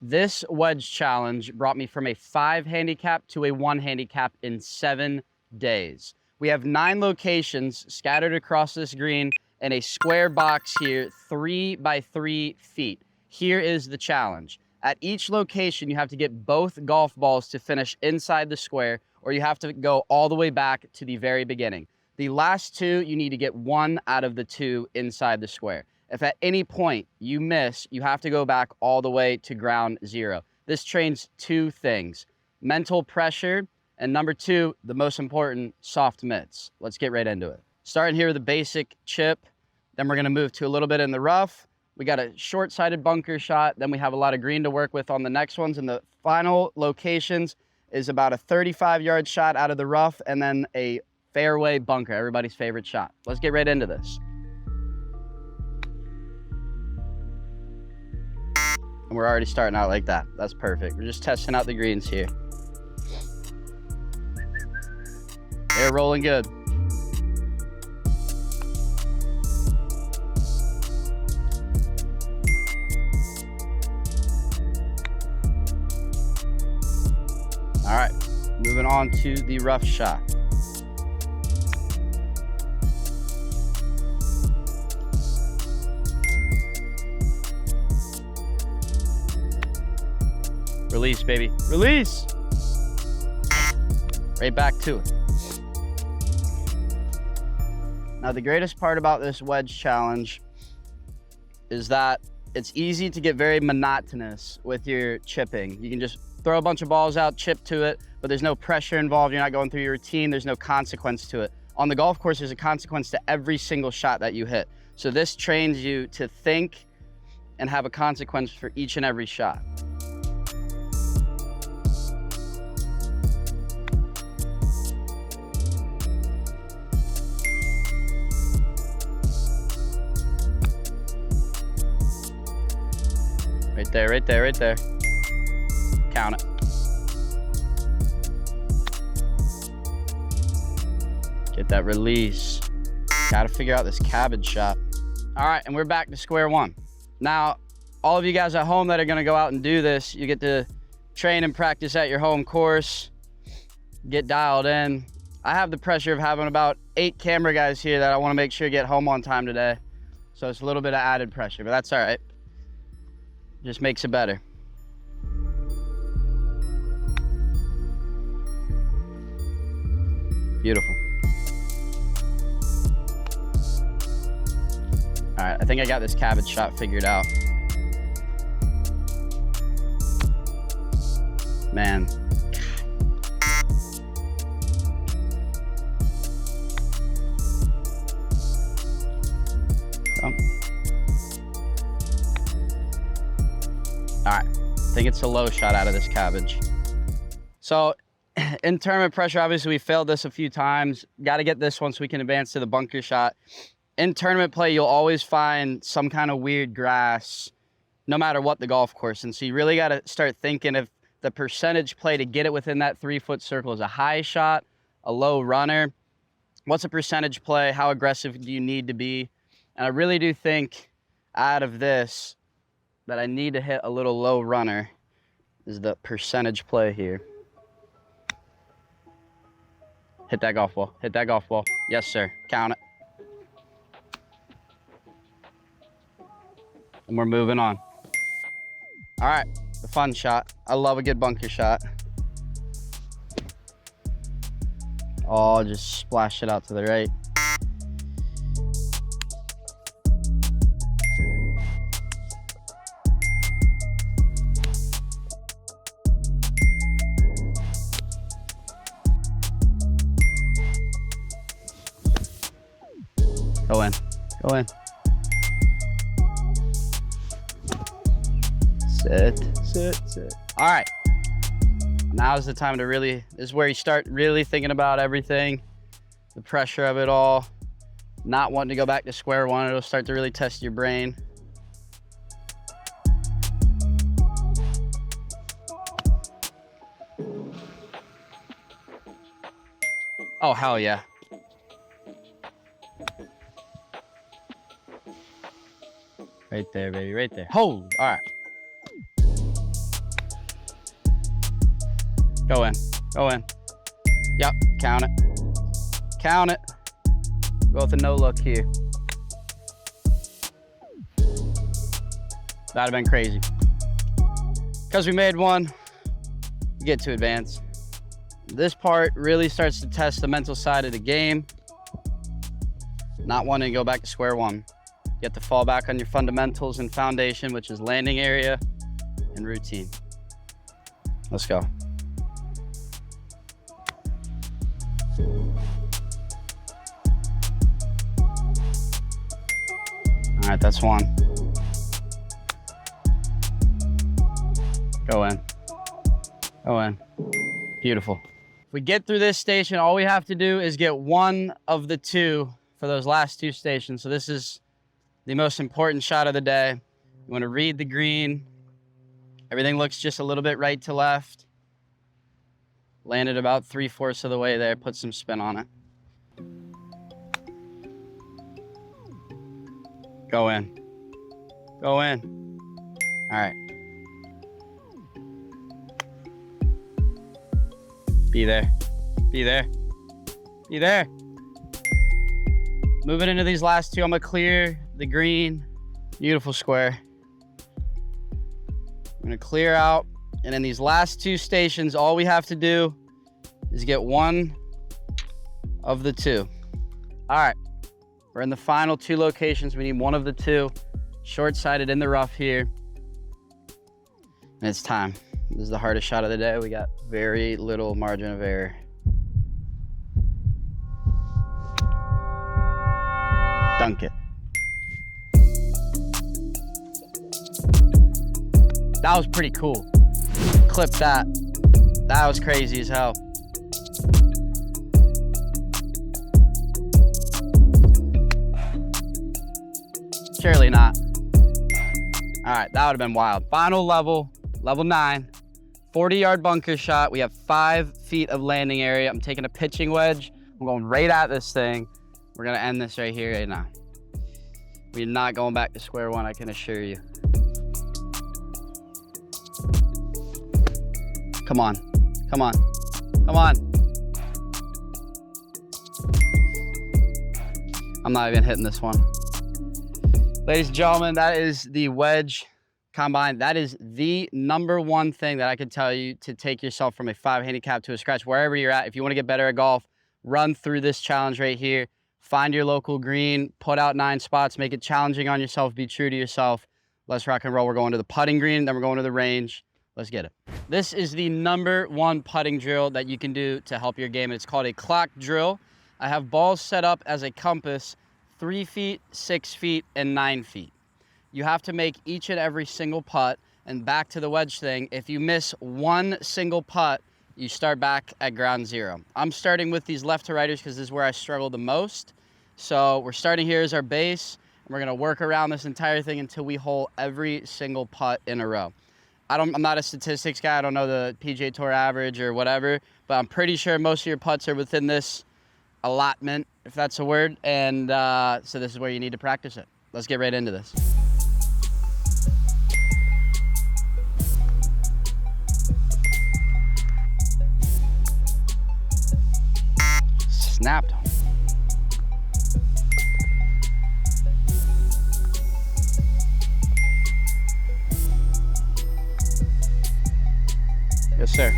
This wedge challenge brought me from a 5 handicap to a 1 handicap in 7 days. We have 9 locations scattered across this green and a square box here, 3 by 3 feet. Here is the challenge. At each location, you have to get both golf balls to finish inside the square, or you have to go all the way back to the very beginning. The last 2, you need to get 1 out of the 2 inside the square. If at any point you miss, you have to go back all the way to ground 0. This trains 2 things: mental pressure, and number 2, the most important, soft mitts. Let's get right into it. Starting here with a basic chip, then we're gonna move to a little bit in the rough. We got a short-sided bunker shot, then we have a lot of green to work with on the next ones, and the final locations is about a 35-yard shot out of the rough, and then a fairway bunker, everybody's favorite shot. Let's get right into this. And we're already starting out like that. That's perfect. We're just testing out the greens here. They're rolling good. All right, moving on to the rough shot. Release, baby, release. Right back to it. Now, the greatest part about this wedge challenge is that it's easy to get very monotonous with your chipping. You can just throw a bunch of balls out, chip to it, but there's no pressure involved. You're not going through your routine. There's no consequence to it. On the golf course, there's a consequence to every single shot that you hit. So this trains you to think and have a consequence for each and every shot. Right there, right there, right there. Count it. Get that release. Got to figure out this cabbage shot. All right, and we're back to square one. Now, all of you guys at home that are gonna go out and do this, you get to train and practice at your home course, get dialed in. I have the pressure of having about 8 camera guys here that I wanna make sure get home on time today. So it's a little bit of added pressure, but that's all right. Just makes it better. Beautiful. All right, I think I got this cabbage shot figured out. Man. All right, I think it's a low shot out of this cabbage. So in tournament pressure, obviously we failed this a few times. Got to get this one so we can advance to the bunker shot. In tournament play, you'll always find some kind of weird grass, no matter what the golf course. And so you really got to start thinking if the percentage play to get it within that 3-foot circle is a high shot, a low runner. What's a percentage play? How aggressive do you need to be? And I really do think out of this that I need to hit a little low runner is the percentage play here. Hit that golf ball, hit that golf ball. Yes, sir, count it. And we're moving on. All right, the fun shot. I love a good bunker shot. Oh, just splash it out to the right. Go in, go in. Sit, sit, sit. All right, now's the time to really, this is where you start really thinking about everything, the pressure of it all, not wanting to go back to square one. It'll start to really test your brain. Oh, hell yeah. Right there, baby, right there. Hold, all right. Go in, go in. Yep, count it. Count it. Go with a no look here. That'd have been crazy. Because we made one, you get to advance. This part really starts to test the mental side of the game. Not wanting to go back to square one. You have to fall back on your fundamentals and foundation, which is landing area and routine. Let's go. All right, that's one. Go in. Go in. Beautiful. If we get through this station, all we have to do is get one of the two for those last two stations. So this is the most important shot of the day. You want to read the green. Everything looks just a little bit right to left. Landed about 3/4 of the way there. Put some spin on it. Go in. Go in. All right. Be there. Be there. Be there. Moving into these last two, I'm gonna clear the green. Beautiful square. I'm gonna clear out. And in these last two stations, all we have to do is get one of the two. All right. We're in the final two locations. We need one of the two. Short-sided in the rough here. And it's time. This is the hardest shot of the day. We got very little margin of error. Dunk it. That was pretty cool. Clip that. That was crazy as hell. Surely not. All right, that would have been wild. Final level, level 9, 40-yard bunker shot. We have 5 feet of landing area. I'm taking a pitching wedge. I'm going right at this thing. We're gonna end this right here, right now. We're not going back to square one, I can assure you. Come on, come on, come on. I'm not even hitting this one. Ladies and gentlemen, that is the wedge combine. That is the #1 thing that I can tell you to take yourself from a 5 handicap to a scratch, wherever you're at. If you want to get better at golf, run through this challenge right here. Find your local green, put out 9 spots, make it challenging on yourself, be true to yourself. Let's rock and roll. We're going to the putting green, then we're going to the range. Let's get it. This is the #1 putting drill that you can do to help your game. It's called a clock drill. I have balls set up as a compass, 3 feet, 6 feet, and 9 feet. You have to make each and every single putt. And back to the wedge thing, if you miss one single putt, you start back at ground zero. I'm starting with these left to righters because this is where I struggle the most. So we're starting here as our base, and we're gonna work around this entire thing until we hole every single putt in a row. I'm not a statistics guy. I don't know the PGA Tour average or whatever, but I'm pretty sure most of your putts are within this allotment, if that's a word. And so this is where you need to practice it. Let's get right into this. Snapped. Yes, sir.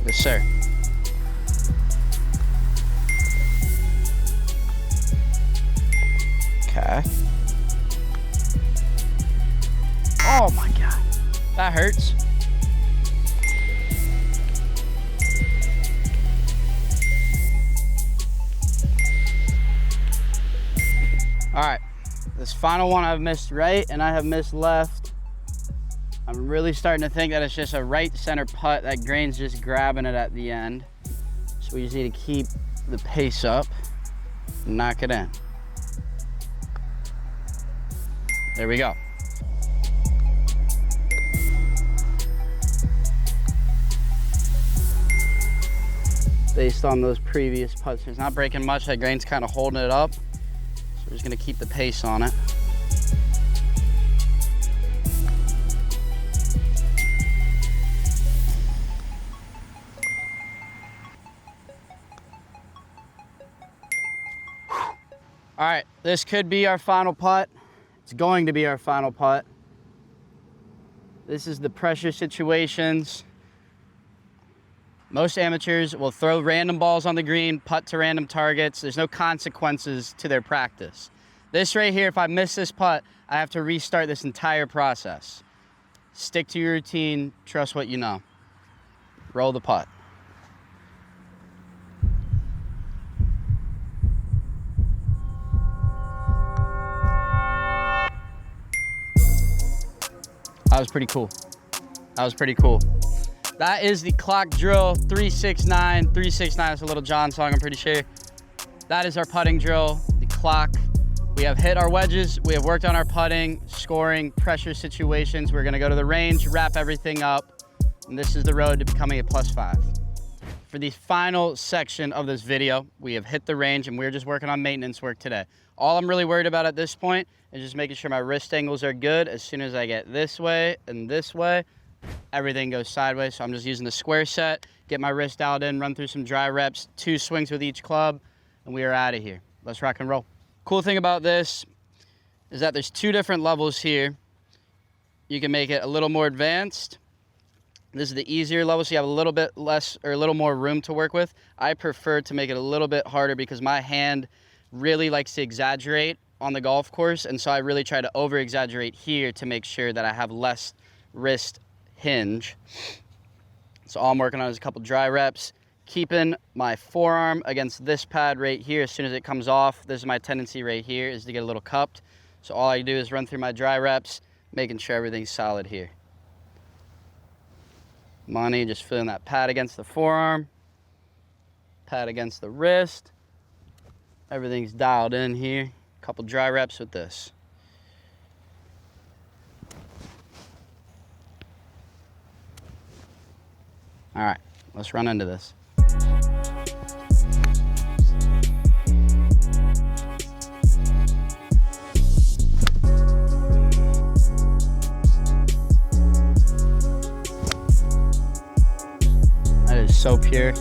Yes, sir. Okay. Oh my God, that hurts. All right, this final one I've missed right and I have missed left. I'm really starting to think that it's just a right center putt. That grain's just grabbing it at the end. So we just need to keep the pace up and knock it in. There we go. based on those previous putts. It's not breaking much. That grain's kind of holding it up. So we're just gonna keep the pace on it. All right, this could be our final putt. It's going to be our final putt. This is the pressure situations. Most amateurs will throw random balls on the green, putt to random targets. There's no consequences to their practice. This right here, if I miss this putt, I have to restart this entire process. Stick to your routine, trust what you know. Roll the putt. That was pretty cool. That was pretty cool. That is the clock drill 369. 369 is a Little John song, I'm pretty sure. That is our putting drill, the clock. We have hit our wedges. We have worked on our putting, scoring, pressure situations. We're gonna go to the range, wrap everything up, and this is the road to becoming a +5. For the final section of this video, we have hit the range and we're just working on maintenance work today. All I'm really worried about at this point is just making sure my wrist angles are good. As soon as I get this way and this way, everything goes sideways. So I'm just using the square set, get my wrist dialed in, run through some dry reps, 2 swings with each club, and we are out of here. Let's rock and roll. Cool thing about this is that there's 2 different levels here. You can make it a little more advanced. This is the easier level, so you have a little bit less or a little more room to work with. I prefer to make it a little bit harder because my hand really likes to exaggerate on the golf course, and so I really try to over exaggerate here to make sure that I have less wrist hinge. So all I'm working on is a couple dry reps, keeping my forearm against this pad right here. As soon as it comes off, this is my tendency right here, is to get a little cupped. So all I do is run through my dry reps, making sure everything's solid here. Money, just feeling that pad against the forearm, pad against the wrist. Everything's dialed in here. Couple dry reps with this. All right, let's run into this. That is so pure.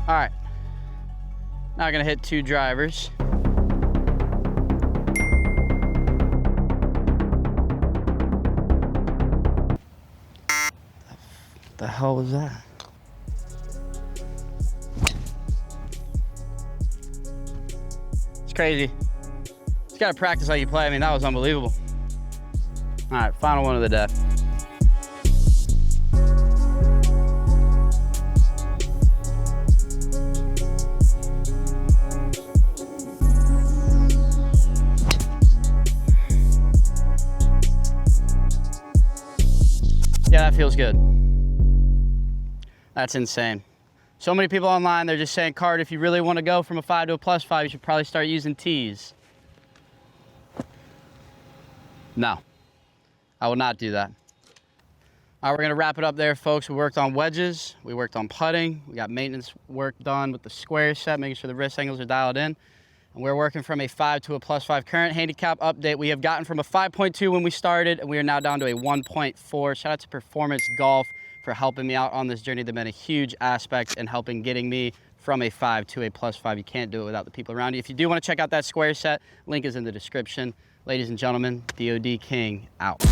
All right, now I'm gonna hit 2 drivers. What the hell was that? It's crazy. Just gotta practice how you play. I mean, that was unbelievable. All right, final one of the day. Yeah, that feels good. That's insane. So many people online, they're just saying, Card, if you really want to go from a 5 to a +5, you should probably start using tees. No, I will not do that. All right, we're gonna wrap it up there, folks. We worked on wedges, we worked on putting, we got maintenance work done with the square set, making sure the wrist angles are dialed in. And we're working from a 5 to a +5 current handicap update. We have gotten from a 5.2 when we started, and we are now down to a 1.4. Shout out to Performance Golf for helping me out on this journey. They've been a huge aspect in helping getting me from a 5 to a +5. You can't do it without the people around you. If you do want to check out that square set, link is in the description. Ladies and gentlemen, DOD King out.